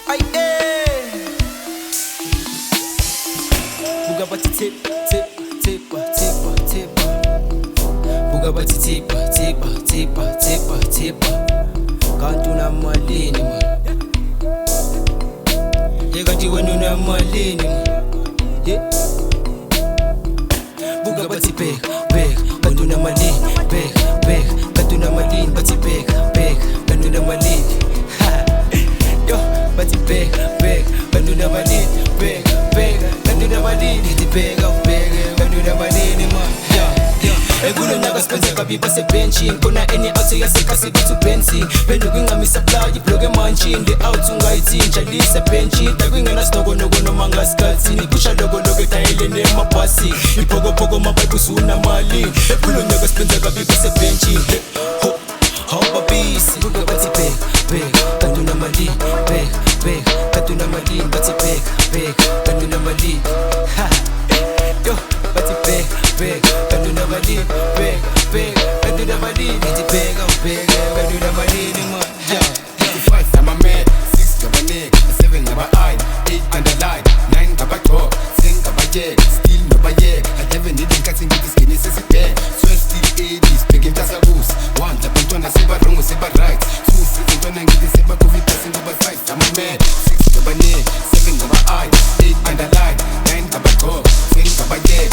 Ay, buka bathi tip, tip, tippa, tippa, tippa. Buka bathi tippa, tippa, tippa, tippa, tippa. Kanti unamalini man. Kanti wena unamalini man. Buka bathi bheka, bheka. Kanti unamalini, bheka, bheka. Kanti unamalini, bathi bheka, bheka. Kanti unamalini. Yo, bathi bheka, bheka. Kanti unamalini, bheka, bheka. Kanti unamalini, bathi bheka, bheka. Kanti unamalini man. Ekulo nyaka sipenze kabi basebenchini khona any out yasekasi bithu benzi phendu kwingami supply ibloke manchini the out ungayithintsha lise benchi takwingena sinoko noko noma ngasikhathini kusha loko loko etayele nemabhasi iphokopoko mabayibusuna mali ekulo nyaka sipenze kabi basebenchini hoba busy buka bathi bheka bheka kanti unamali bheka bheka kanti unamali bathi bheka bheka kanti unamali yo bathi bheka bheka kanti unamali bheka bheka kanti unamali bathi bheka bheka kanti unamali man. 5 ngaba mad, 6 ngaba neck, 7 ngaba eye, 8 underline, 9 ngaba top, 10 ngaba jack, still ngaba yek. I never need inkathi ngithi skinny sesibhek. 12 still 80s, bheka intasa boost. 1 labantwana seba wrong seba right. 2 sibantwana ngithi seba coffee passing ngaba 5 ngaba mad, 6 ngaba neck, 7 ngaba eye, 8 underline, 9 ngaba top, 10 ngaba jack.